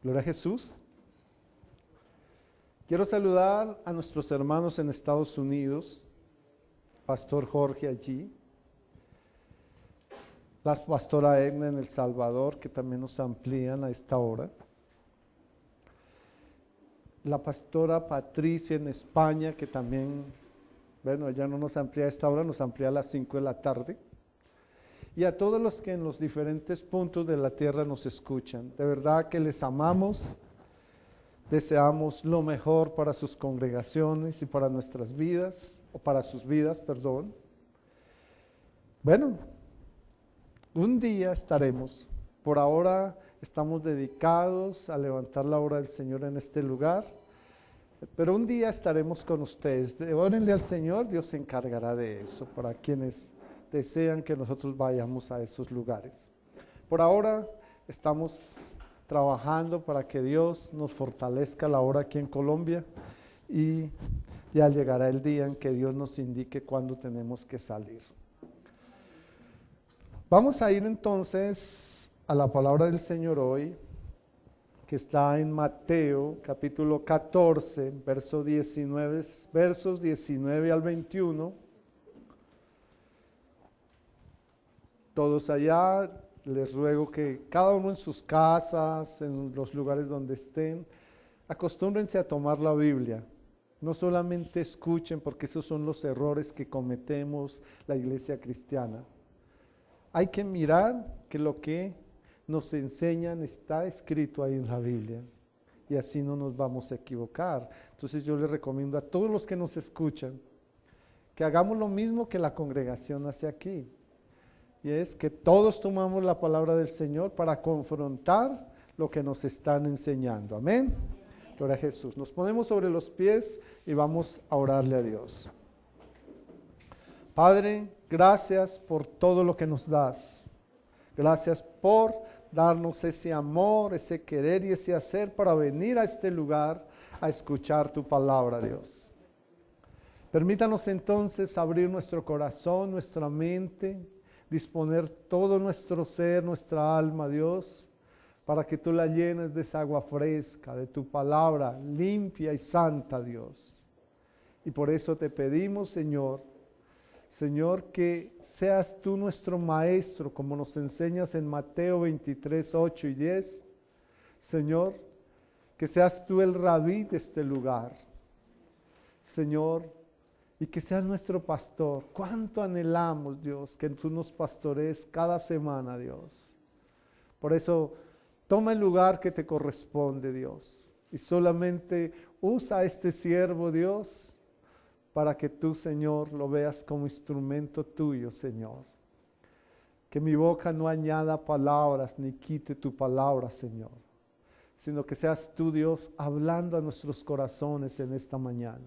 Gloria a Jesús. Quiero saludar a nuestros hermanos en Estados Unidos, Pastor Jorge allí, la pastora Edna en El Salvador, que también nos amplían a esta hora, la pastora Patricia en España, que también, bueno, ella no nos amplía a esta hora, nos amplía a las 5 de la tarde, y a todos los que en los diferentes puntos de la tierra nos escuchan. De verdad que les amamos, deseamos lo mejor para sus congregaciones y para nuestras vidas, o para sus vidas, perdón. Bueno, un día estaremos, por ahora estamos dedicados a levantar la obra del Señor en este lugar, pero un día estaremos con ustedes. Órenle al Señor, Dios se encargará de eso, para quienes desean que nosotros vayamos a esos lugares. Por ahora estamos trabajando para que Dios nos fortalezca la obra aquí en Colombia y ya llegará el día en que Dios nos indique cuándo tenemos que salir. Vamos a ir entonces a la palabra del Señor hoy, que está en Mateo capítulo 14, versos 19 al 21. Todos allá, les ruego que cada uno en sus casas, en los lugares donde estén, acostúmbrense a tomar la Biblia. No solamente escuchen, porque esos son los errores que cometemos la iglesia cristiana. Hay que mirar que lo que nos enseñan está escrito ahí en la Biblia, y así no nos vamos a equivocar. Entonces yo les recomiendo a todos los que nos escuchan que hagamos lo mismo que la congregación hace aquí. Y es que todos tomamos la palabra del Señor para confrontar lo que nos están enseñando. Amén. Gloria a Jesús. Nos ponemos sobre los pies y vamos a orarle a Dios. Padre, gracias por todo lo que nos das. Gracias por darnos ese amor, ese querer y ese hacer para venir a este lugar a escuchar tu palabra, Dios. Permítanos entonces abrir nuestro corazón, nuestra mente, disponer todo nuestro ser, nuestra alma, Dios, para que tú la llenes de esa agua fresca, de tu palabra limpia y santa, Dios. Y por eso te pedimos, Señor, que seas tú nuestro maestro, como nos enseñas en Mateo 23, 8 y 10. Señor, que seas tú el rabí de este lugar. Señor, y que seas nuestro pastor. Cuánto anhelamos, Dios, que tú nos pastorees cada semana, Dios. Por eso, toma el lugar que te corresponde, Dios. Y solamente usa a este siervo, Dios, para que tú, Señor, lo veas como instrumento tuyo, Señor. Que mi boca no añada palabras ni quite tu palabra, Señor, sino que seas tú, Dios, hablando a nuestros corazones en esta mañana.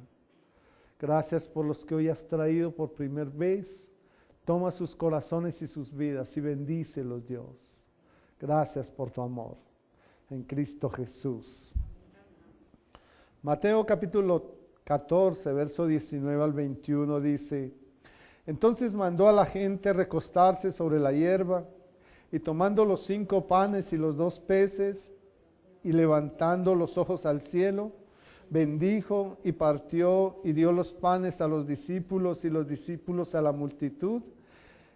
Gracias por los que hoy has traído por primera vez. Toma sus corazones y sus vidas y bendícelos, Dios. Gracias por tu amor. En Cristo Jesús. Mateo capítulo 14, verso 19 al 21 dice: Entonces mandó a la gente recostarse sobre la hierba, y tomando los 5 panes y los 2 peces, y levantando los ojos al cielo, bendijo y partió y dio los panes a los discípulos y los discípulos a la multitud,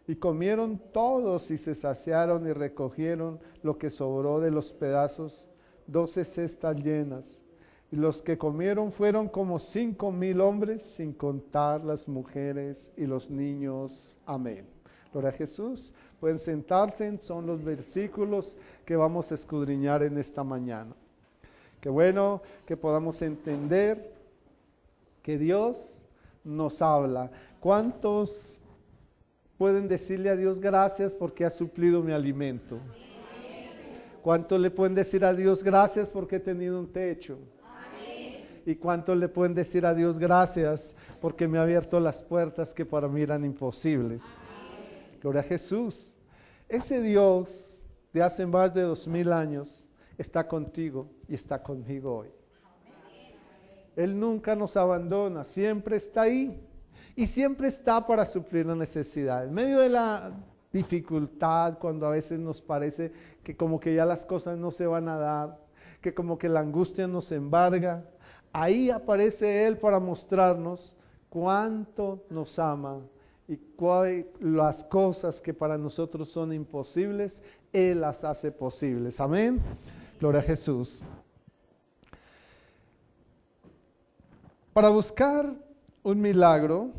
y comieron todos y se saciaron y recogieron lo que sobró de los pedazos, 12 cestas llenas. Y los que comieron fueron como 5,000 hombres, sin contar las mujeres y los niños. Amén. Gloria a Jesús. Pueden sentarse, son los versículos que vamos a escudriñar en esta mañana. Qué bueno que podamos entender que Dios nos habla. ¿Cuántos pueden decirle a Dios gracias porque ha suplido mi alimento? ¿Cuántos le pueden decir a Dios gracias porque he tenido un techo? ¿Y cuántos le pueden decir a Dios gracias porque me ha abierto las puertas que para mí eran imposibles? Gloria a Jesús. Ese Dios de hace más de 2000 años está contigo y está conmigo hoy. Él nunca nos abandona, siempre está ahí y siempre está para suplir la necesidad. En medio de la dificultad, cuando a veces nos parece que como que ya las cosas no se van a dar, que como que la angustia nos embarga. Ahí aparece Él para mostrarnos cuánto nos ama y las cosas que para nosotros son imposibles, Él las hace posibles. Amén. Gloria a Jesús. Para buscar un milagro,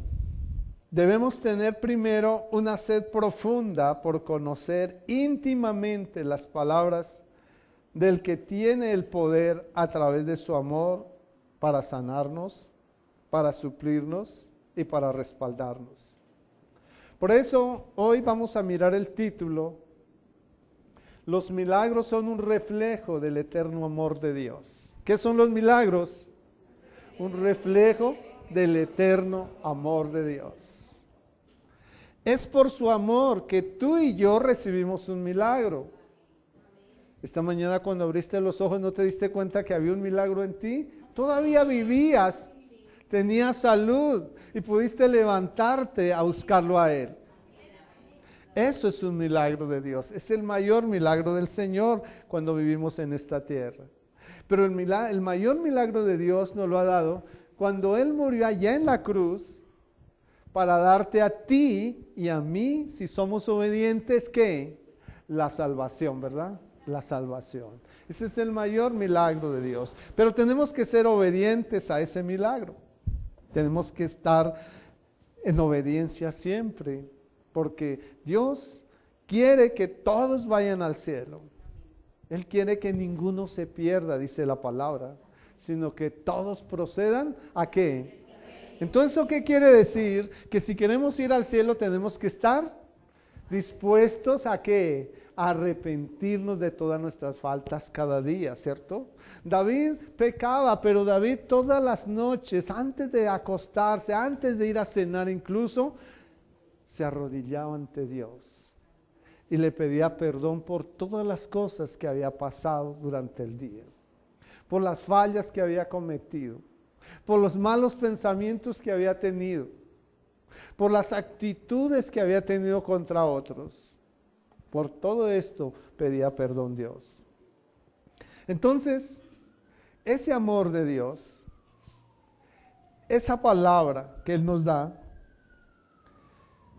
debemos tener primero una sed profunda por conocer íntimamente las palabras del que tiene el poder a través de su amor para sanarnos, para suplirnos y para respaldarnos. Por eso hoy vamos a mirar el título: Los milagros son un reflejo del eterno amor de Dios. ¿Qué son los milagros? Un reflejo del eterno amor de Dios. Es por su amor que tú y yo recibimos un milagro. Esta mañana cuando abriste los ojos, ¿no te diste cuenta que había un milagro en ti? Todavía vivías, tenías salud y pudiste levantarte a buscarlo a Él. Eso es un milagro de Dios. Es el mayor milagro del Señor cuando vivimos en esta tierra. Pero el mayor milagro de Dios nos lo ha dado cuando Él murió allá en la cruz para darte a ti y a mí, si somos obedientes, ¿qué? La salvación, ¿verdad? La salvación. Ese es el mayor milagro de Dios. Pero tenemos que ser obedientes a ese milagro. Tenemos que estar en obediencia siempre, porque Dios quiere que todos vayan al cielo. Él quiere que ninguno se pierda, dice la palabra, sino que todos procedan ¿a qué? Entonces, ¿eso qué quiere decir? Que si queremos ir al cielo tenemos que estar dispuestos ¿a qué? A arrepentirnos de todas nuestras faltas cada día, ¿cierto? David pecaba, pero David todas las noches, antes de acostarse, antes de ir a cenar incluso, se arrodillaba ante Dios y le pedía perdón por todas las cosas que había pasado durante el día, por las fallas que había cometido, por los malos pensamientos que había tenido, por las actitudes que había tenido contra otros. Por todo esto pedía perdón Dios. Entonces, ese amor de Dios, esa palabra que Él nos da,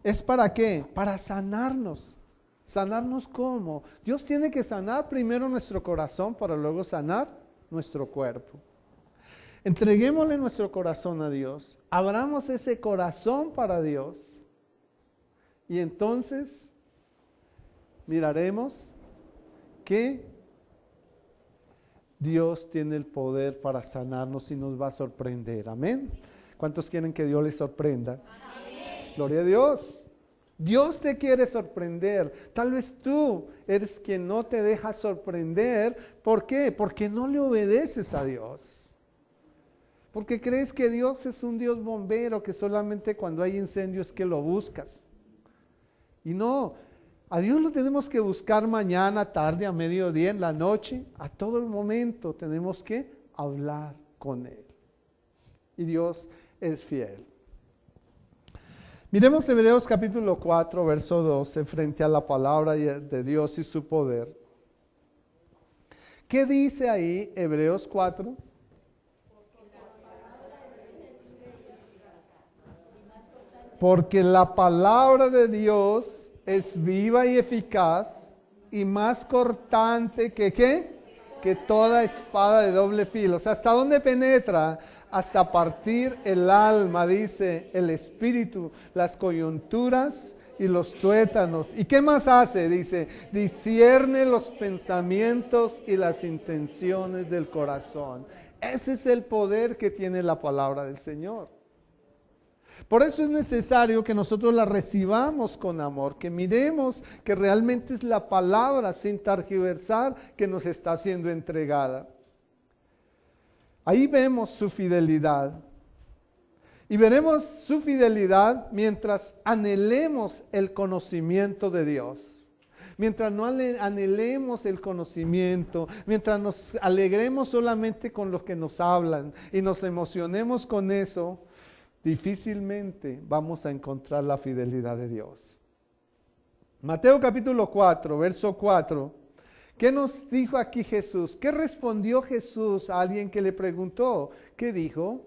¿es para qué? Para sanarnos. ¿Sanarnos cómo? Dios tiene que sanar primero nuestro corazón para luego sanar nuestro cuerpo. Entreguémosle nuestro corazón a Dios. Abramos ese corazón para Dios. Y entonces miraremos que Dios tiene el poder para sanarnos y nos va a sorprender. Amén. ¿Cuántos quieren que Dios les sorprenda? Amén. Gloria a Dios. Dios te quiere sorprender. Tal vez tú eres quien no te deja sorprender. ¿Por qué? Porque no le obedeces a Dios. Porque crees que Dios es un Dios bombero, que solamente cuando hay incendios que lo buscas. Y no, a Dios lo tenemos que buscar mañana, tarde, a mediodía, en la noche. A todo el momento tenemos que hablar con Él. Y Dios es fiel. Miremos Hebreos capítulo 4, verso 12, frente a la palabra de Dios y su poder. ¿Qué dice ahí Hebreos 4? Porque la palabra de Dios es viva y eficaz y más cortante que ¿qué? Que toda espada de doble filo. O sea, ¿hasta dónde penetra? Hasta partir el alma, dice el espíritu, las coyunturas y los tuétanos. ¿Y qué más hace? Dice, discierne los pensamientos y las intenciones del corazón. Ese es el poder que tiene la palabra del Señor. Por eso es necesario que nosotros la recibamos con amor, que miremos que realmente es la palabra sin tergiversar que nos está siendo entregada. Ahí vemos su fidelidad. Y veremos su fidelidad mientras anhelemos el conocimiento de Dios. Mientras no anhelemos el conocimiento, mientras nos alegremos solamente con lo que nos hablan y nos emocionemos con eso, difícilmente vamos a encontrar la fidelidad de Dios. Mateo capítulo 4, verso 4. ¿Qué nos dijo aquí Jesús? ¿Qué respondió Jesús a alguien que le preguntó? ¿Qué dijo?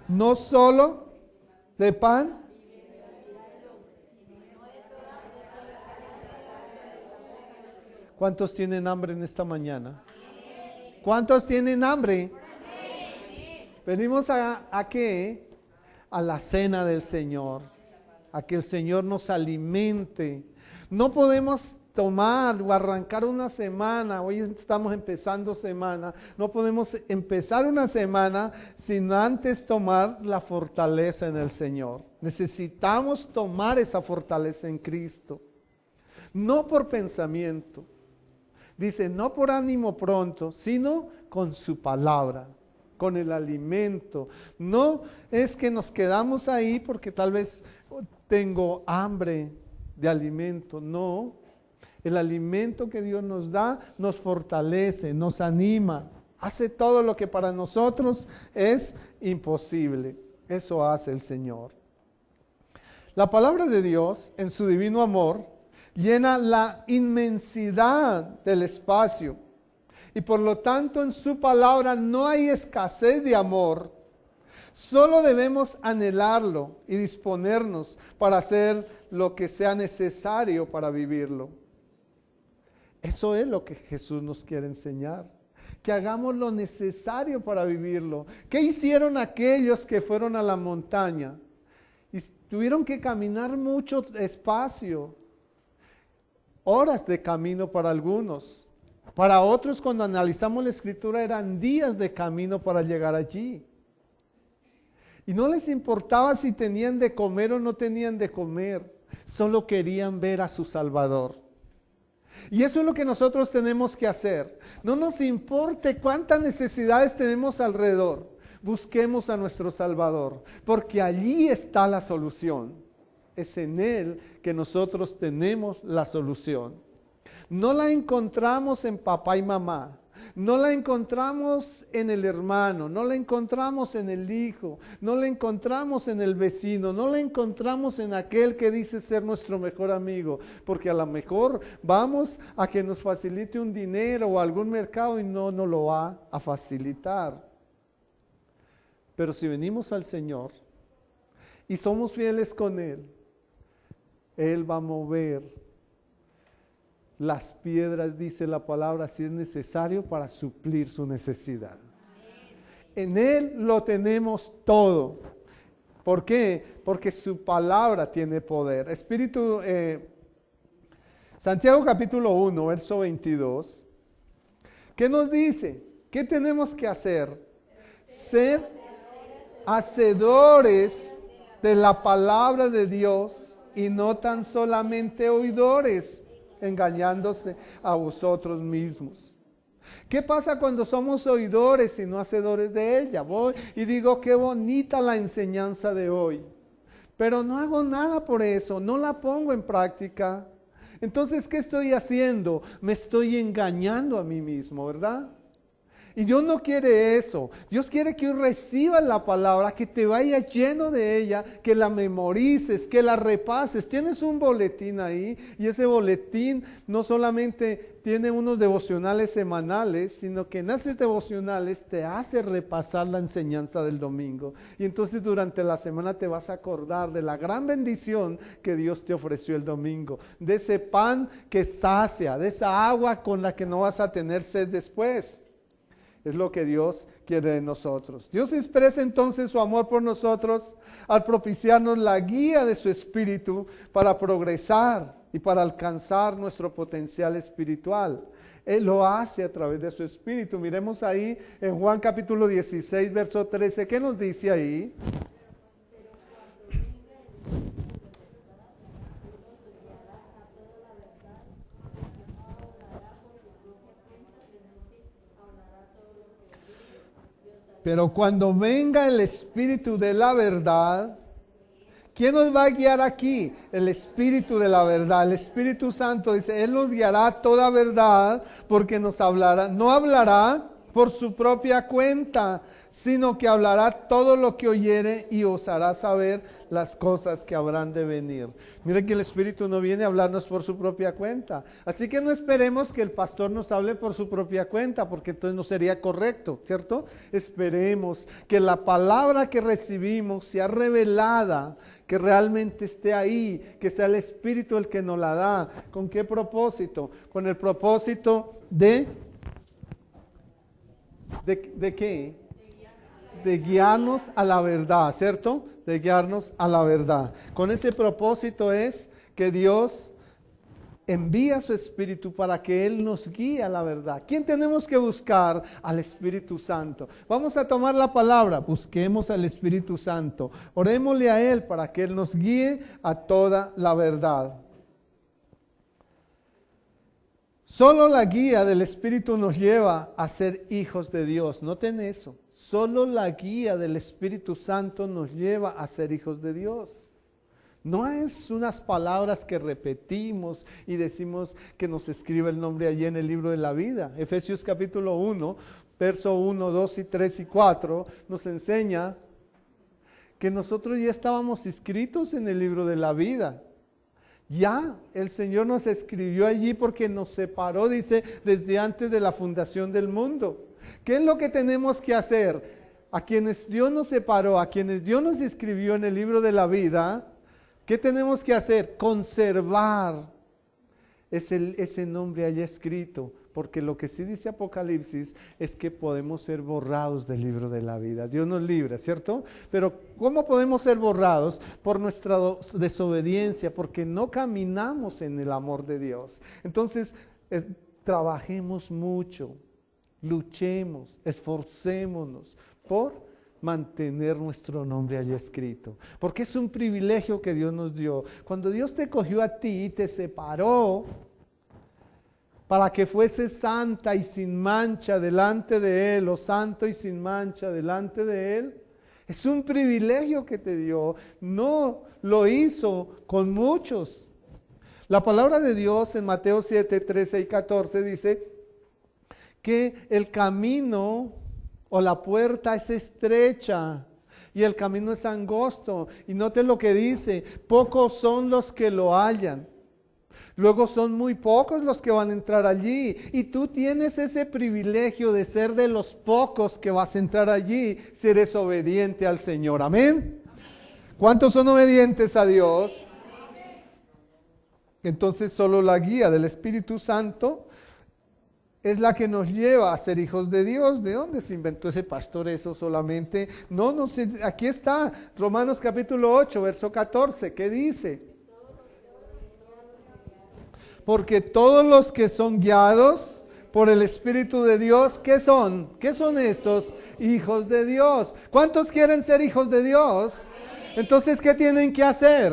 No solo de pan. ¿Cuántos tienen hambre en esta mañana? ¿Cuántos tienen hambre? Venimos a qué? A la cena del Señor, a que el Señor nos alimente. No podemos tomar o arrancar una semana, hoy estamos empezando semana, no podemos empezar una semana sin antes tomar la fortaleza en el Señor. Necesitamos tomar esa fortaleza en Cristo, no por pensamiento. Dice, no por ánimo pronto, sino con su palabra, con el alimento. No es que nos quedamos ahí porque tal vez tengo hambre de alimento. No, el alimento que Dios nos da nos fortalece, nos anima. Hace todo lo que para nosotros es imposible. Eso hace el Señor. La palabra de Dios, en su divino amor, llena la inmensidad del espacio. Y por lo tanto en su palabra no hay escasez de amor. Solo debemos anhelarlo y disponernos para hacer lo que sea necesario para vivirlo. Eso es lo que Jesús nos quiere enseñar. Que hagamos lo necesario para vivirlo. ¿Qué hicieron aquellos que fueron a la montaña? Y tuvieron que caminar mucho espacio. Horas de camino para algunos. Para otros, cuando analizamos la Escritura, eran días de camino para llegar allí. Y no les importaba si tenían de comer o no tenían de comer. Solo querían ver a su Salvador. Y eso es lo que nosotros tenemos que hacer. No nos importe cuántas necesidades tenemos alrededor. Busquemos a nuestro Salvador, porque allí está la solución. Es en Él que nosotros tenemos la solución. No la encontramos en papá y mamá. No la encontramos en el hermano. No la encontramos en el hijo. No la encontramos en el vecino. No la encontramos en aquel que dice ser nuestro mejor amigo. Porque a lo mejor vamos a que nos facilite un dinero o algún mercado y no nos lo va a facilitar. Pero si venimos al Señor y somos fieles con Él, Él va a mover las piedras, dice la palabra, si es necesario para suplir su necesidad. En Él lo tenemos todo. ¿Por qué? Porque su palabra tiene poder. Santiago capítulo 1, verso 22. ¿Qué nos dice? ¿Qué tenemos que hacer? Ser hacedores de la palabra de Dios y no tan solamente oidores, engañándose a vosotros mismos. ¿Qué pasa cuando somos oidores y no hacedores de ella? Voy y digo, qué bonita la enseñanza de hoy, pero no hago nada por eso, no la pongo en práctica. Entonces, ¿qué estoy haciendo? Me estoy engañando a mí mismo, ¿verdad? Y Dios no quiere eso. Dios quiere que recibas la palabra, que te vaya lleno de ella, que la memorices, que la repases. Tienes un boletín ahí y ese boletín no solamente tiene unos devocionales semanales, sino que en esos devocionales te hace repasar la enseñanza del domingo. Y entonces durante la semana te vas a acordar de la gran bendición que Dios te ofreció el domingo, de ese pan que sacia, de esa agua con la que no vas a tener sed después. Es lo que Dios quiere de nosotros. Dios expresa entonces su amor por nosotros al propiciarnos la guía de su Espíritu para progresar y para alcanzar nuestro potencial espiritual. Él lo hace a través de su Espíritu. Miremos ahí en Juan capítulo 16, verso 13. ¿Qué nos dice ahí? Pero cuando venga el Espíritu de la verdad, ¿quién nos va a guiar aquí? El Espíritu de la verdad, el Espíritu Santo dice, Él nos guiará a toda verdad porque nos hablará, no hablará por su propia cuenta, sino que hablará todo lo que oyere y os hará saber las cosas que habrán de venir. Miren que el Espíritu no viene a hablarnos por su propia cuenta. Así que no esperemos que el pastor nos hable por su propia cuenta, porque entonces no sería correcto, ¿cierto? Esperemos que la palabra que recibimos sea revelada, que realmente esté ahí, que sea el Espíritu el que nos la da. ¿Con qué propósito? Con el propósito ¿de qué? De guiarnos a la verdad, ¿cierto? De guiarnos a la verdad. Con ese propósito es que Dios envía su Espíritu para que Él nos guíe a la verdad. ¿Quién tenemos que buscar? Al Espíritu Santo. Vamos a tomar la palabra, busquemos al Espíritu Santo. Orémosle a Él para que Él nos guíe a toda la verdad. Solo la guía del Espíritu nos lleva a ser hijos de Dios. Noten eso. Solo la guía del Espíritu Santo nos lleva a ser hijos de Dios. No es unas palabras que repetimos y decimos que nos escribe el nombre allí en el libro de la vida. Efesios capítulo 1, verso 1, 2 y 3 y 4 nos enseña que nosotros ya estábamos inscritos en el libro de la vida. Ya el Señor nos escribió allí porque nos separó, dice, desde antes de la fundación del mundo. ¿Qué es lo que tenemos que hacer? A quienes Dios nos separó, a quienes Dios nos escribió en el libro de la vida, ¿qué tenemos que hacer? Conservar ese nombre allá escrito. Porque lo que sí dice Apocalipsis es que podemos ser borrados del libro de la vida. Dios nos libra, ¿cierto? Pero ¿cómo podemos ser borrados? Por nuestra desobediencia, porque no caminamos en el amor de Dios. Entonces, trabajemos mucho, luchemos, esforcémonos por mantener nuestro nombre allí escrito. Porque es un privilegio que Dios nos dio. Cuando Dios te cogió a ti y te separó, para que fuese santa y sin mancha delante de Él, o santo y sin mancha delante de Él, es un privilegio que te dio. No lo hizo con muchos. La palabra de Dios en Mateo 7, 13 y 14 dice que el camino o la puerta es estrecha y el camino es angosto. Y noten lo que dice, pocos son los que lo hallan. Luego son muy pocos los que van a entrar allí. Y tú tienes ese privilegio de ser de los pocos que vas a entrar allí si eres obediente al Señor. Amén. ¿Cuántos son obedientes a Dios? Entonces solo la guía del Espíritu Santo es la que nos lleva a ser hijos de Dios. ¿De dónde se inventó ese pastor eso solamente? No sé. Aquí está Romanos capítulo 8, verso 14. ¿Qué dice? Porque todos los que son guiados por el Espíritu de Dios, ¿qué son? ¿Qué son estos? Hijos de Dios. ¿Cuántos quieren ser hijos de Dios? Entonces, ¿qué tienen que hacer?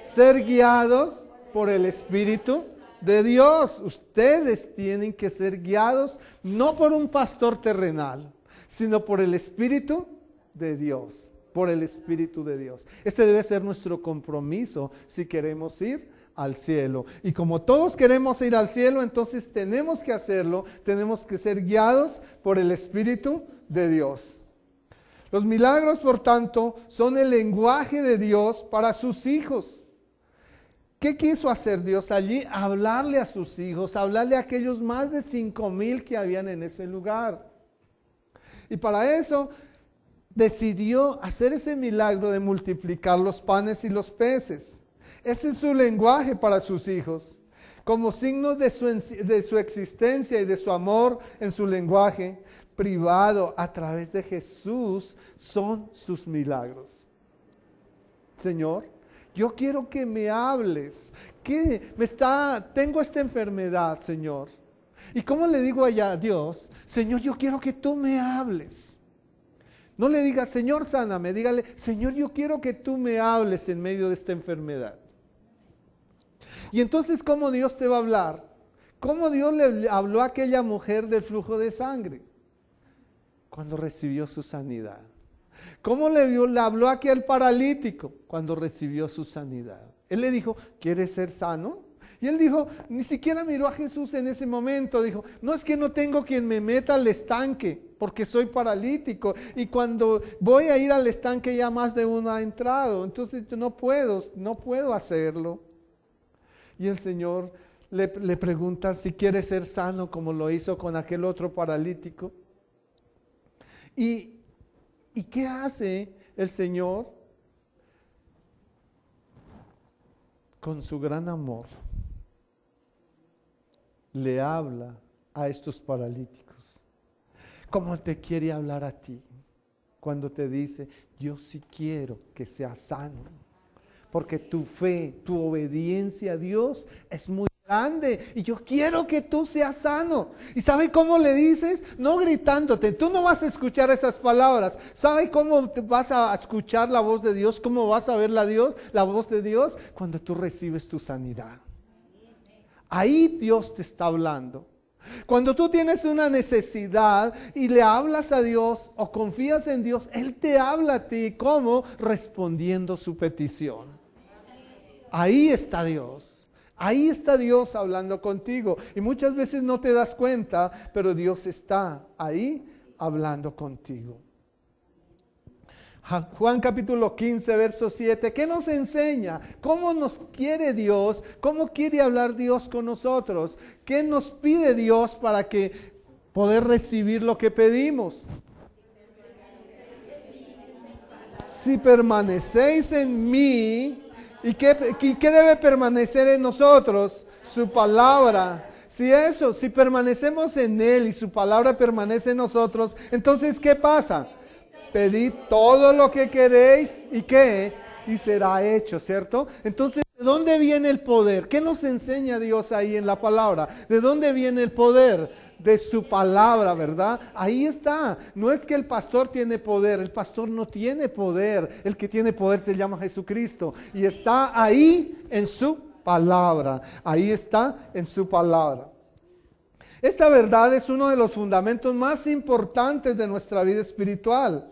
Ser guiados por el Espíritu de Dios. Ustedes tienen que ser guiados no por un pastor terrenal, sino por el Espíritu de Dios. Por el Espíritu de Dios. Este debe ser nuestro compromiso si queremos ir al cielo. Y como todos queremos ir al cielo, entonces tenemos que hacerlo, tenemos que ser guiados por el Espíritu de Dios. Los milagros, por tanto, son el lenguaje de Dios para sus hijos. ¿Qué quiso hacer Dios allí? Hablarle a sus hijos, hablarle a aquellos más de 5,000 que habían en ese lugar. Y para eso decidió hacer ese milagro de multiplicar los panes y los peces. Ese es su lenguaje para sus hijos. Como signo de su existencia y de su amor en su lenguaje privado a través de Jesús son sus milagros. Señor, yo quiero que me hables. Tengo esta enfermedad, Señor. ¿Y cómo le digo allá a Dios? Señor, yo quiero que tú me hables. No le diga, Señor, sáname. Dígale, Señor, yo quiero que tú me hables en medio de esta enfermedad. Y entonces, ¿cómo Dios te va a hablar? ¿Cómo Dios le habló a aquella mujer del flujo de sangre? Cuando recibió su sanidad. ¿Cómo le habló a aquel paralítico? Cuando recibió su sanidad. Él le dijo, ¿quieres ser sano? Y él dijo, ni siquiera miró a Jesús en ese momento. Dijo, no es que no tengo quien me meta al estanque porque soy paralítico. Y cuando voy a ir al estanque ya más de uno ha entrado. Entonces yo no puedo hacerlo. Y el Señor le pregunta si quiere ser sano como lo hizo con aquel otro paralítico. ¿Y qué hace el Señor? Con su gran amor, le habla a estos paralíticos. Como te quiere hablar a ti cuando te dice, yo sí quiero que seas sano. Porque tu fe, tu obediencia a Dios es muy grande y yo quiero que tú seas sano. ¿Y sabe cómo le dices? No gritándote, tú no vas a escuchar esas palabras. ¿Sabe cómo vas a escuchar la voz de Dios? ¿Cómo vas a ver la voz de Dios? Cuando tú recibes tu sanidad. Ahí Dios te está hablando. Cuando tú tienes una necesidad y le hablas a Dios o confías en Dios, Él te habla a ti. ¿Cómo? Respondiendo su petición. Ahí está Dios. Ahí está Dios hablando contigo. Y muchas veces no te das cuenta, pero Dios está ahí hablando contigo. Juan capítulo 15, verso 7. ¿Qué nos enseña? ¿Cómo nos quiere Dios? ¿Cómo quiere hablar Dios con nosotros? ¿Qué nos pide Dios para que poder recibir lo que pedimos? Si permanecéis en mí. ¿Y qué debe permanecer en nosotros? Su palabra. Si permanecemos en Él y su palabra permanece en nosotros, entonces ¿qué pasa? Pedid todo lo que queréis y ¿qué? Y será hecho, ¿cierto? Entonces, ¿de dónde viene el poder? ¿Qué nos enseña Dios ahí en la palabra? ¿De dónde viene el poder? De su palabra, ¿verdad? Ahí está. No es que el pastor tiene poder, el pastor no tiene poder. El que tiene poder se llama Jesucristo. Y está ahí en su palabra. Ahí está en su palabra. Esta verdad es uno de los fundamentos más importantes de nuestra vida espiritual,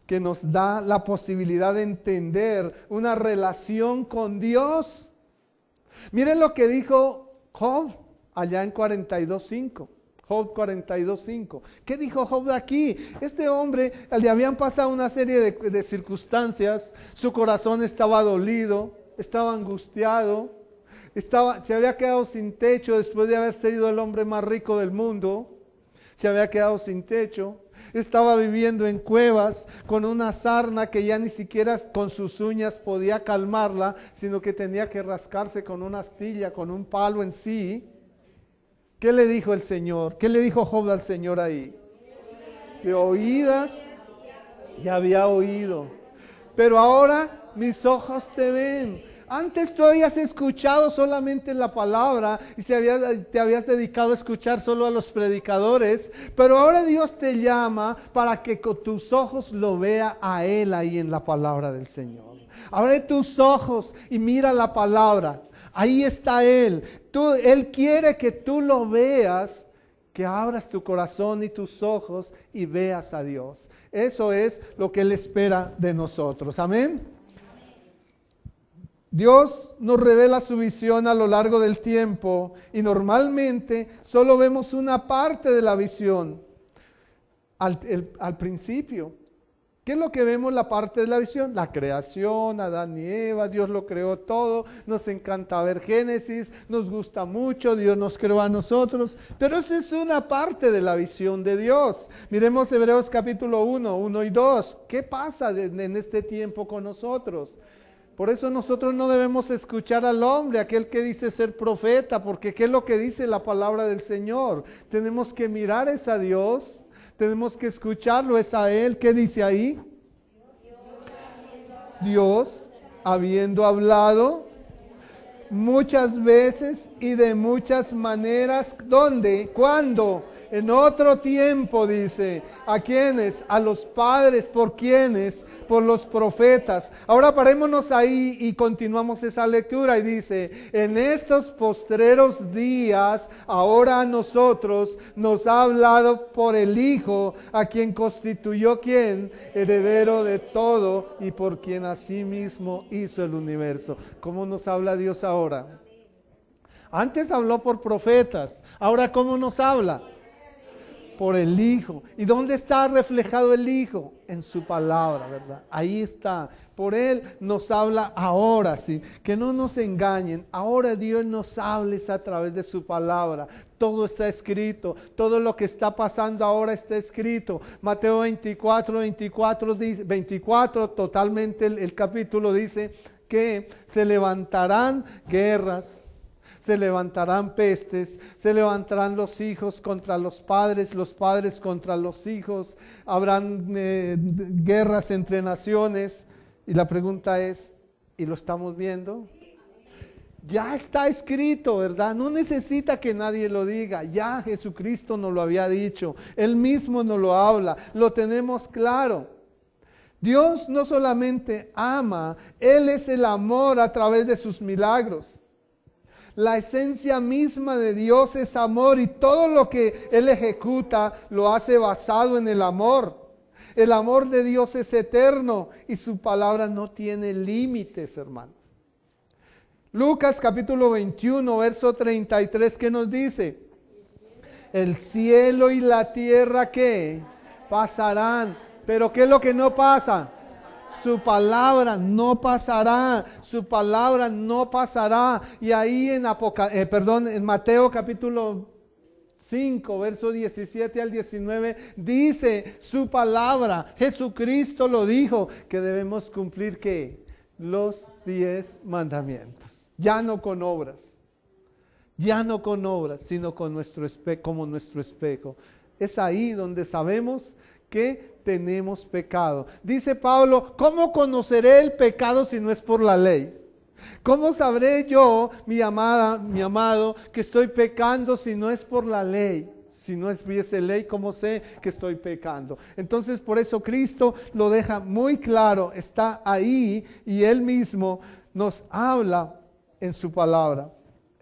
que nos da la posibilidad de entender una relación con Dios. Miren lo que dijo Job allá en 42:5. Job 42:5. ¿Qué dijo Job aquí? Este hombre, le habían pasado una serie de circunstancias, su corazón estaba dolido, estaba angustiado, se había quedado sin techo después de haber sido el hombre más rico del mundo, se había quedado sin techo, estaba viviendo en cuevas con una sarna que ya ni siquiera con sus uñas podía calmarla, sino que tenía que rascarse con una astilla, con un palo en sí. ¿Qué le dijo el Señor? ¿Qué le dijo Job al Señor ahí? De oídas ya había oído, pero ahora mis ojos te ven. Antes tú habías escuchado solamente la palabra y te habías dedicado a escuchar solo a los predicadores, pero ahora Dios te llama para que con tus ojos lo vea a Él ahí en la palabra del Señor. Abre tus ojos y mira la palabra. Ahí está Él. Él quiere que tú lo veas, que abras tu corazón y tus ojos y veas a Dios. Eso es lo que Él espera de nosotros. Amén. Dios nos revela su visión a lo largo del tiempo y normalmente solo vemos una parte de la visión al principio. ¿Qué es lo que vemos la parte de la visión? La creación, Adán y Eva, Dios lo creó todo, nos encanta ver Génesis, nos gusta mucho, Dios nos creó a nosotros, pero esa es una parte de la visión de Dios. Miremos Hebreos capítulo 1 y 2. ¿Qué pasa en este tiempo con nosotros? Por eso nosotros no debemos escuchar al hombre, aquel que dice ser profeta, porque ¿qué es lo que dice la palabra del Señor? Tenemos que mirar es a Dios. Tenemos que escucharlo, es a Él. ¿Qué dice ahí? Dios, habiendo hablado muchas veces y de muchas maneras, ¿dónde? ¿Cuándo? En otro tiempo, dice. ¿A quiénes? A los padres. ¿Por quiénes? Por los profetas. Ahora parémonos ahí y continuamos esa lectura y dice, en estos postreros días, ahora a nosotros nos ha hablado por el Hijo, a quien constituyó, ¿quién? Heredero de todo y por quien asimismo hizo el universo. ¿Cómo nos habla Dios ahora? Antes habló por profetas. Ahora, ¿cómo nos habla? por el Hijo. ¿Y dónde está reflejado el Hijo? En su palabra, ¿verdad? Ahí está. Por Él nos habla ahora, sí. Que no nos engañen. Ahora Dios nos habla a través de su palabra. Todo está escrito. Todo lo que está pasando ahora está escrito. Mateo 24, totalmente el capítulo dice que se levantarán guerras. Se levantarán pestes, se levantarán los hijos contra los padres contra los hijos, habrán guerras entre naciones. Y la pregunta es, ¿y lo estamos viendo? Ya está escrito, ¿verdad? No necesita que nadie lo diga, ya Jesucristo nos lo había dicho, Él mismo nos lo habla, lo tenemos claro. Dios no solamente ama, Él es el amor a través de sus milagros. La esencia misma de Dios es amor y todo lo que Él ejecuta lo hace basado en el amor. El amor de Dios es eterno y su palabra no tiene límites, hermanos. Lucas capítulo 21, verso 33, ¿qué nos dice? El cielo y la tierra, ¿qué? Pasarán. ¿Pero qué es lo que no pasa? Su palabra no pasará, su palabra no pasará. Y ahí en Mateo capítulo 5, verso 17 al 19, dice su palabra, Jesucristo lo dijo, que debemos cumplir ¿qué? Los 10 mandamientos. Ya no con obras, sino con como nuestro espejo. Es ahí donde sabemos que tenemos pecado. Dice Pablo, ¿cómo conoceré el pecado si no es por la ley? ¿Cómo sabré yo, mi amado, que estoy pecando si no es por la ley? Si no hubiese ley, ¿cómo sé que estoy pecando? Entonces, por eso Cristo lo deja muy claro, está ahí y Él mismo nos habla en su palabra.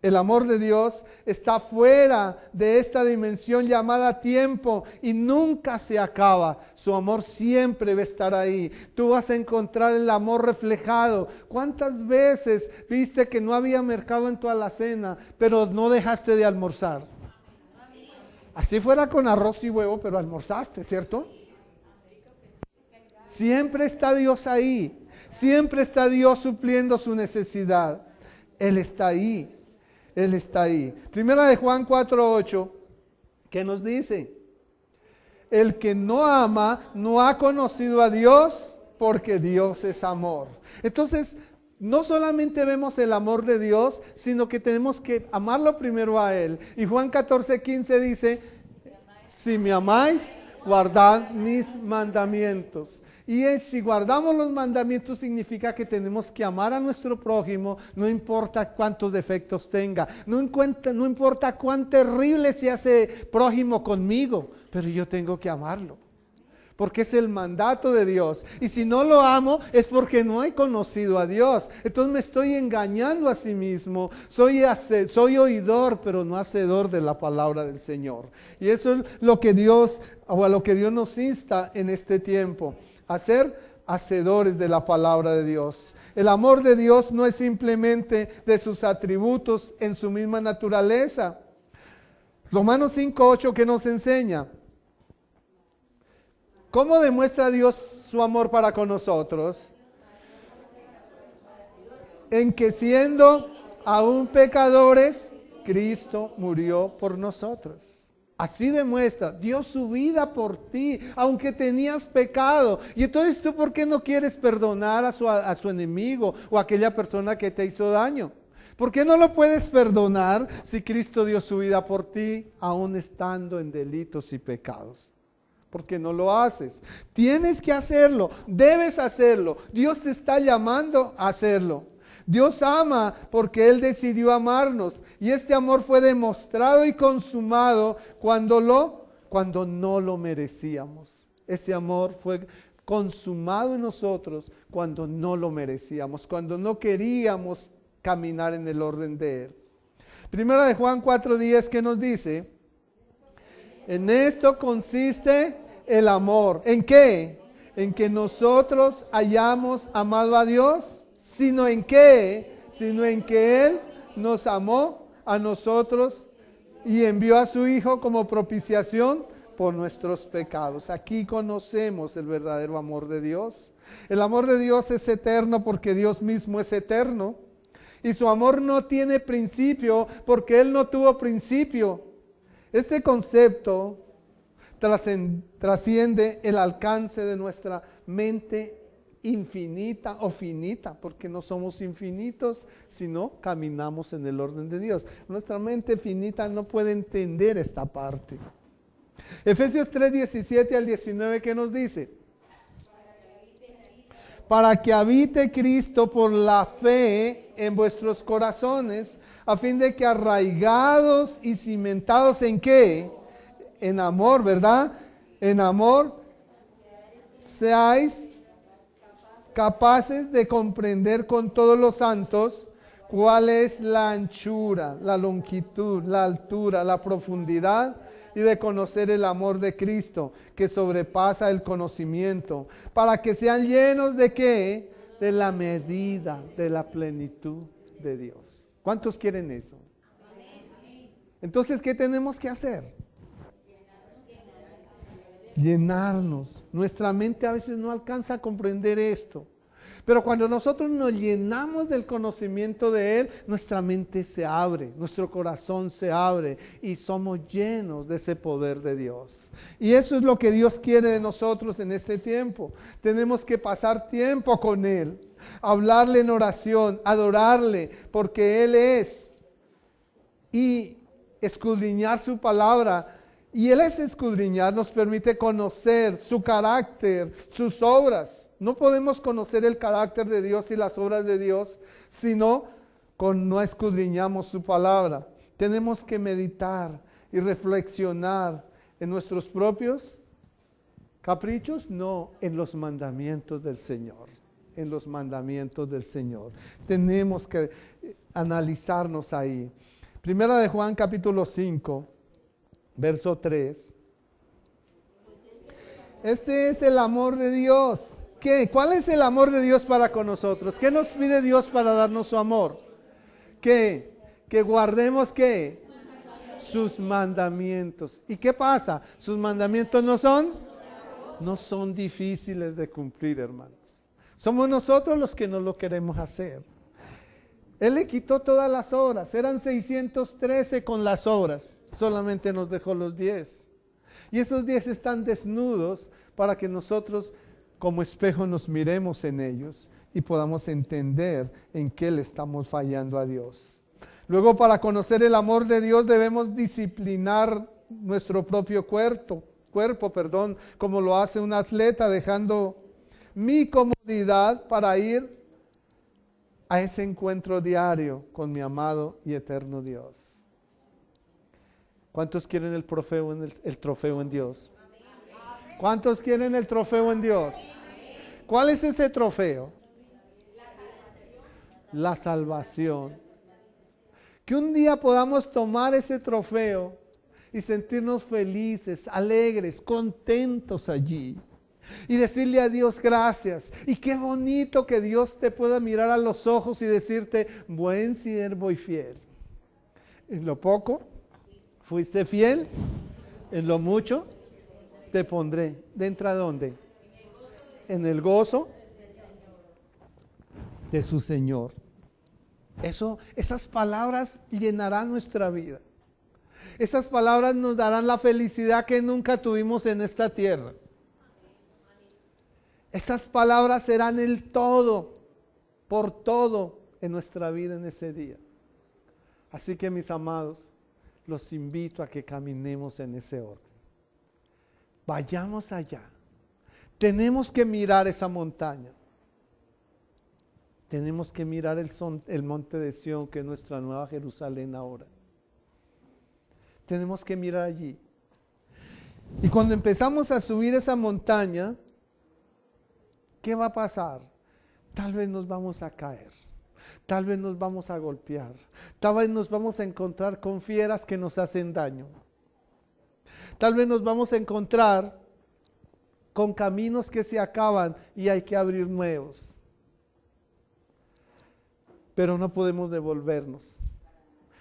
El amor de Dios está fuera de esta dimensión llamada tiempo y nunca se acaba. Su amor siempre va a estar ahí. Tú vas a encontrar el amor reflejado. ¿Cuántas veces viste que no había mercado en tu alacena, pero no dejaste de almorzar? Así fuera con arroz y huevo, pero almorzaste, ¿cierto? Siempre está Dios ahí. Siempre está Dios supliendo su necesidad. Él está ahí. Él está ahí. Primera de Juan 4:8, ¿qué nos dice? El que no ama no ha conocido a Dios, porque Dios es amor. Entonces, no solamente vemos el amor de Dios, sino que tenemos que amarlo primero a Él. Y Juan 14:15 dice, si me amáis, guardad mis mandamientos. Y si guardamos los mandamientos significa que tenemos que amar a nuestro prójimo, no importa cuántos defectos tenga, no importa cuán terrible sea ese prójimo conmigo, pero yo tengo que amarlo, porque es el mandato de Dios. Y si no lo amo es porque no he conocido a Dios, entonces me estoy engañando a sí mismo, soy oidor, pero no hacedor de la palabra del Señor. Y eso es lo que Dios nos insta en este tiempo. A ser hacedores de la palabra de Dios. El amor de Dios no es simplemente de sus atributos en su misma naturaleza. Romanos 5:8, ¿qué nos enseña? ¿Cómo demuestra Dios su amor para con nosotros? En que siendo aún pecadores, Cristo murió por nosotros. Así demuestra, dio su vida por ti, aunque tenías pecado. Y entonces tú, ¿por qué no quieres perdonar a su enemigo o a aquella persona que te hizo daño? ¿Por qué no lo puedes perdonar si Cristo dio su vida por ti, aún estando en delitos y pecados? ¿Por qué no lo haces? Tienes que hacerlo, debes hacerlo. Dios te está llamando a hacerlo. Dios ama porque Él decidió amarnos y este amor fue demostrado y consumado cuando no lo merecíamos. Ese amor fue consumado en nosotros cuando no lo merecíamos, cuando no queríamos caminar en el orden de Él. Primera de Juan 4:10, ¿qué nos dice? En esto consiste el amor. ¿En qué? En que nosotros hayamos amado a Dios. ¿Sino en qué? Sino en que Él nos amó a nosotros y envió a su Hijo como propiciación por nuestros pecados. Aquí conocemos el verdadero amor de Dios. El amor de Dios es eterno porque Dios mismo es eterno. Y su amor no tiene principio porque Él no tuvo principio. Este concepto trasciende el alcance de nuestra mente infinita o finita, porque no somos infinitos, sino caminamos en el orden de Dios. Nuestra mente finita no puede entender esta parte. Efesios 3, 17 al 19, ¿qué nos dice? Para que habite Cristo por la fe en vuestros corazones, a fin de que arraigados y cimentados ¿en qué? En amor, ¿verdad? En amor seáis capaces de comprender con todos los santos cuál es la anchura, la longitud, la altura, la profundidad, y de conocer el amor de Cristo que sobrepasa el conocimiento, para que sean llenos ¿de qué? De la medida de la plenitud de Dios. ¿Cuántos quieren eso? Entonces, ¿qué tenemos que hacer? Llenarnos. Nuestra mente a veces no alcanza a comprender esto. Pero cuando nosotros nos llenamos del conocimiento de Él, nuestra mente se abre, nuestro corazón se abre y somos llenos de ese poder de Dios. Y eso es lo que Dios quiere de nosotros en este tiempo. Tenemos que pasar tiempo con Él, hablarle en oración, adorarle, porque Él es, y escudriñar su palabra. Y Él es escudriñar, nos permite conocer su carácter, sus obras. No podemos conocer el carácter de Dios y las obras de Dios, sino no escudriñamos su palabra. Tenemos que meditar y reflexionar en nuestros propios caprichos, no, en los mandamientos del Señor. En los mandamientos del Señor. Tenemos que analizarnos ahí. Primera de Juan capítulo 5. Verso 3. Este es el amor de Dios. ¿Qué? ¿Cuál es el amor de Dios para con nosotros? ¿Qué nos pide Dios para darnos su amor? ¿Qué? Que guardemos ¿qué? Sus mandamientos. ¿Y qué pasa? Sus mandamientos no son difíciles de cumplir, hermanos. Somos nosotros los que no lo queremos hacer. Él le quitó todas las obras. Eran 613 con las obras. Solamente nos dejó los 10. Y esos 10 están desnudos para que nosotros como espejo nos miremos en ellos y podamos entender en qué le estamos fallando a Dios. Luego, para conocer el amor de Dios debemos disciplinar nuestro propio cuerpo, como lo hace un atleta, dejando mi comodidad para ir a ese encuentro diario con mi amado y eterno Dios. ¿Cuántos quieren el trofeo en Dios? ¿Cuántos quieren el trofeo en Dios? ¿Cuál es ese trofeo? La salvación. Que un día podamos tomar ese trofeo y sentirnos felices, alegres, contentos allí. Y decirle a Dios gracias. Y qué bonito que Dios te pueda mirar a los ojos y decirte, buen siervo y fiel. En lo poco fuiste fiel, en lo mucho te pondré. ¿Dentro de dónde? En el gozo de su Señor. Esas palabras llenarán nuestra vida. Esas palabras nos darán la felicidad que nunca tuvimos en esta tierra. Esas palabras serán el todo, por todo en nuestra vida en ese día. Así que mis amados, los invito a que caminemos en ese orden. Vayamos allá. Tenemos que mirar esa montaña. Tenemos que mirar el monte de Sión, que es nuestra nueva Jerusalén ahora. Tenemos que mirar allí. Y cuando empezamos a subir esa montaña, ¿qué va a pasar? Tal vez nos vamos a caer. Tal vez nos vamos a golpear. Tal vez nos vamos a encontrar con fieras que nos hacen daño. Tal vez nos vamos a encontrar con caminos que se acaban y hay que abrir nuevos. Pero no podemos devolvernos.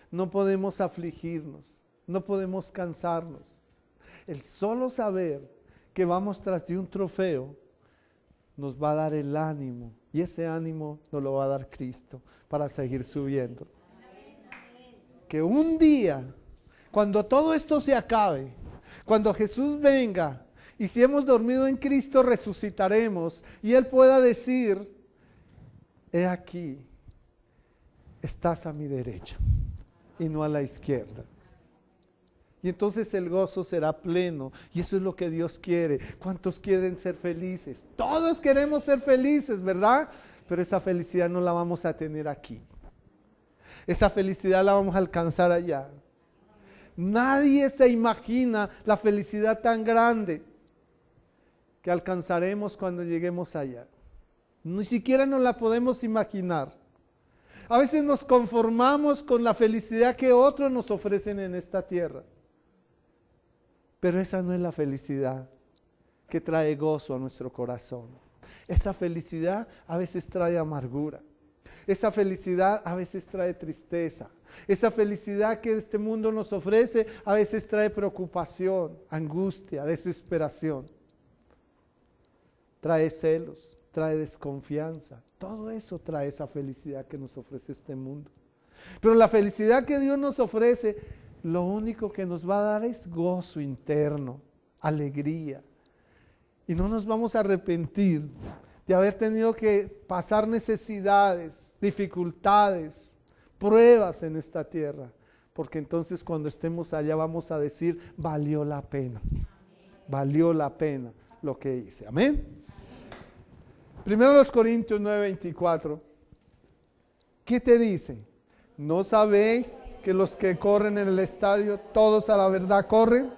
No podemos afligirnos. No podemos cansarnos. El solo saber que vamos tras de un trofeo nos va a dar el ánimo, y ese ánimo nos lo va a dar Cristo para seguir subiendo. Que un día, cuando todo esto se acabe, cuando Jesús venga, y si hemos dormido en Cristo, resucitaremos, y Él pueda decir, he aquí, estás a mi derecha, y no a la izquierda. Y entonces el gozo será pleno. Y eso es lo que Dios quiere. ¿Cuántos quieren ser felices? Todos queremos ser felices, ¿verdad? Pero esa felicidad no la vamos a tener aquí. Esa felicidad la vamos a alcanzar allá. Nadie se imagina la felicidad tan grande que alcanzaremos cuando lleguemos allá. Ni siquiera nos la podemos imaginar. A veces nos conformamos con la felicidad que otros nos ofrecen en esta tierra. Pero esa no es la felicidad que trae gozo a nuestro corazón. Esa felicidad a veces trae amargura. Esa felicidad a veces trae tristeza. Esa felicidad que este mundo nos ofrece a veces trae preocupación, angustia, desesperación. Trae celos, trae desconfianza. Todo eso trae esa felicidad que nos ofrece este mundo. Pero la felicidad que Dios nos ofrece, lo único que nos va a dar es gozo interno, alegría. Y no nos vamos a arrepentir de haber tenido que pasar necesidades, dificultades, pruebas en esta tierra. Porque entonces cuando estemos allá vamos a decir, valió la pena. Valió la pena lo que hice. Amén. Primero los Corintios 9:24. ¿Qué te dice? ¿No sabéis que los que corren en el estadio, todos a la verdad corren?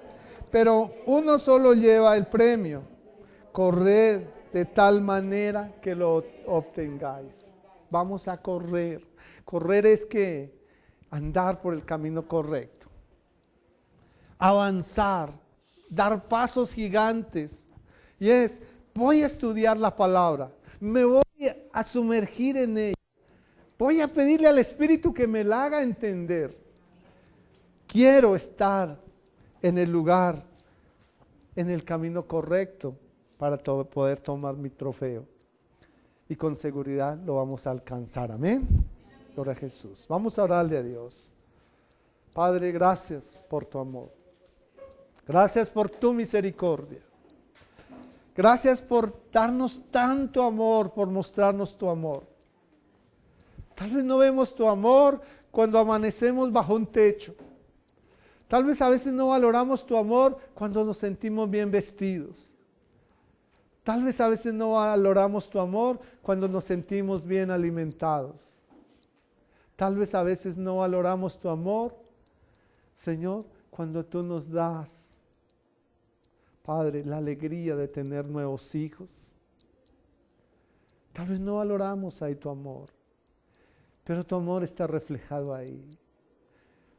Pero uno solo lleva el premio. Corred de tal manera que lo obtengáis. Vamos a correr. Correr es que andar por el camino correcto. Avanzar, dar pasos gigantes. Y es, voy a estudiar la palabra. Me voy a sumergir en ella. Voy a pedirle al Espíritu que me la haga entender. Quiero estar en el lugar, en el camino correcto para poder tomar mi trofeo. Y con seguridad lo vamos a alcanzar. Amén. Gloria a Jesús. Vamos a orarle a Dios. Padre, gracias por tu amor. Gracias por tu misericordia. Gracias por darnos tanto amor, por mostrarnos tu amor. Tal vez no vemos tu amor cuando amanecemos bajo un techo. Tal vez a veces no valoramos tu amor cuando nos sentimos bien vestidos. Tal vez a veces no valoramos tu amor cuando nos sentimos bien alimentados. Tal vez a veces no valoramos tu amor, Señor, cuando tú nos das, Padre, la alegría de tener nuevos hijos. Tal vez no valoramos ahí tu amor. Pero tu amor está reflejado ahí.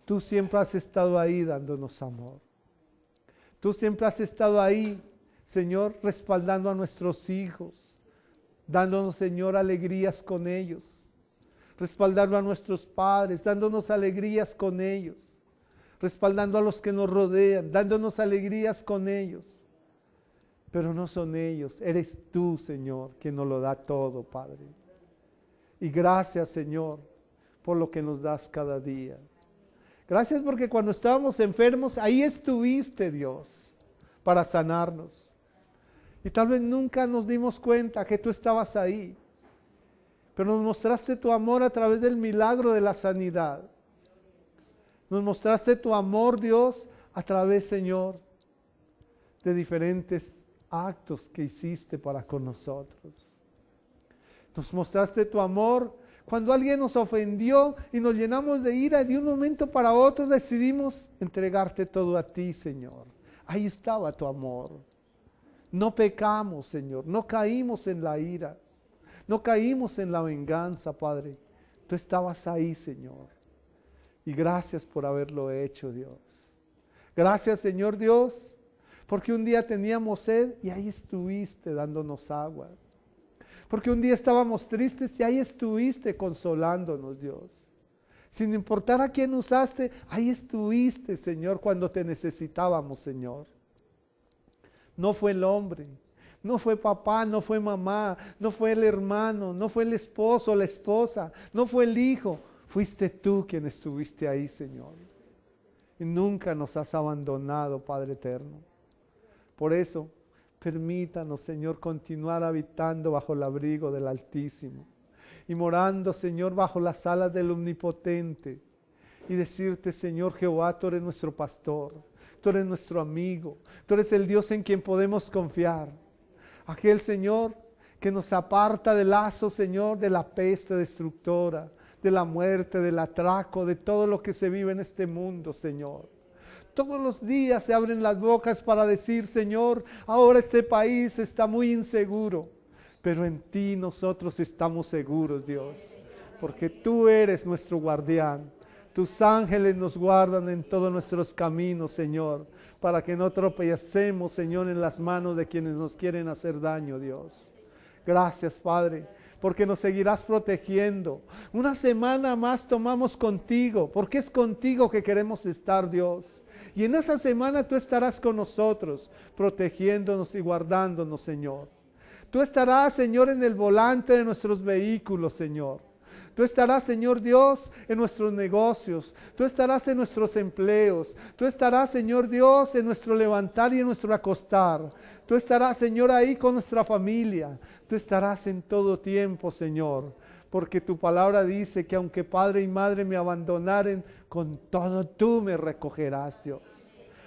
Tú siempre has estado ahí dándonos amor. Tú siempre has estado ahí, Señor, respaldando a nuestros hijos. Dándonos, Señor, alegrías con ellos. Respaldando a nuestros padres, dándonos alegrías con ellos. Respaldando a los que nos rodean, dándonos alegrías con ellos. Pero no son ellos, eres tú, Señor, quien nos lo da todo, Padre. Y gracias, Señor, por lo que nos das cada día. Gracias porque cuando estábamos enfermos, ahí estuviste, Dios, para sanarnos. Y tal vez nunca nos dimos cuenta que tú estabas ahí. Pero nos mostraste tu amor a través del milagro de la sanidad. Nos mostraste tu amor, Dios, a través, Señor, de diferentes actos que hiciste para con nosotros. Nos mostraste tu amor cuando alguien nos ofendió y nos llenamos de ira, y de un momento para otro decidimos entregarte todo a ti, Señor. Ahí estaba tu amor. No pecamos, Señor, no caímos en la ira, no caímos en la venganza, Padre. Tú estabas ahí, Señor. Y gracias por haberlo hecho, Dios. Gracias, Señor Dios, porque un día teníamos sed y ahí estuviste dándonos agua. Porque un día estábamos tristes y ahí estuviste consolándonos, Dios. Sin importar a quién usaste, ahí estuviste, Señor, cuando te necesitábamos, Señor. No fue el hombre, no fue papá, no fue mamá, no fue el hermano, no fue el esposo o la esposa, no fue el hijo. Fuiste tú quien estuviste ahí, Señor. Y nunca nos has abandonado, Padre eterno. Por eso, permítanos, Señor, continuar habitando bajo el abrigo del Altísimo y morando, Señor, bajo las alas del Omnipotente y decirte, Señor Jehová, tú eres nuestro pastor, tú eres nuestro amigo, tú eres el Dios en quien podemos confiar. Aquel, Señor, que nos aparta del lazo, Señor, de la peste destructora, de la muerte, del atraco, de todo lo que se vive en este mundo, Señor. Todos los días se abren las bocas para decir, Señor, ahora este país está muy inseguro, pero en ti nosotros estamos seguros, Dios, porque tú eres nuestro guardián. Tus ángeles nos guardan en todos nuestros caminos, Señor, para que no tropecemos, Señor, en las manos de quienes nos quieren hacer daño, Dios. Gracias, Padre, porque nos seguirás protegiendo. Una semana más tomamos contigo, porque es contigo que queremos estar, Dios. Y en esa semana tú estarás con nosotros, protegiéndonos y guardándonos, Señor. Tú estarás, Señor, en el volante de nuestros vehículos, Señor. Tú estarás, Señor Dios, en nuestros negocios. Tú estarás en nuestros empleos. Tú estarás, Señor Dios, en nuestro levantar y en nuestro acostar. Tú estarás, Señor, ahí con nuestra familia. Tú estarás en todo tiempo, Señor. Porque tu palabra dice que aunque padre y madre me abandonaren, con todo tú me recogerás, Dios.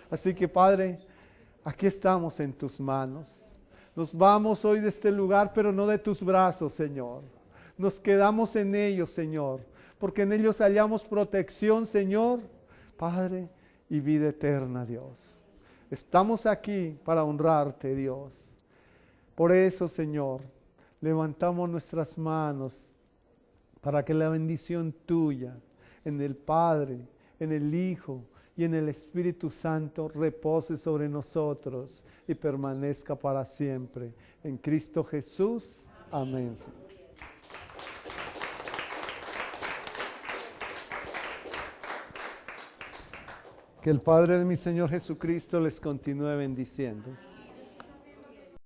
Así que, Padre, aquí estamos en tus manos. Nos vamos hoy de este lugar, pero no de tus brazos, Señor. Nos quedamos en ellos, Señor, porque en ellos hallamos protección, Señor, Padre, y vida eterna, Dios. Estamos aquí para honrarte, Dios. Por eso, Señor, levantamos nuestras manos para que la bendición tuya en el Padre, en el Hijo y en el Espíritu Santo repose sobre nosotros y permanezca para siempre. En Cristo Jesús. Amén, Señor. Que el Padre de mi Señor Jesucristo les continúe bendiciendo.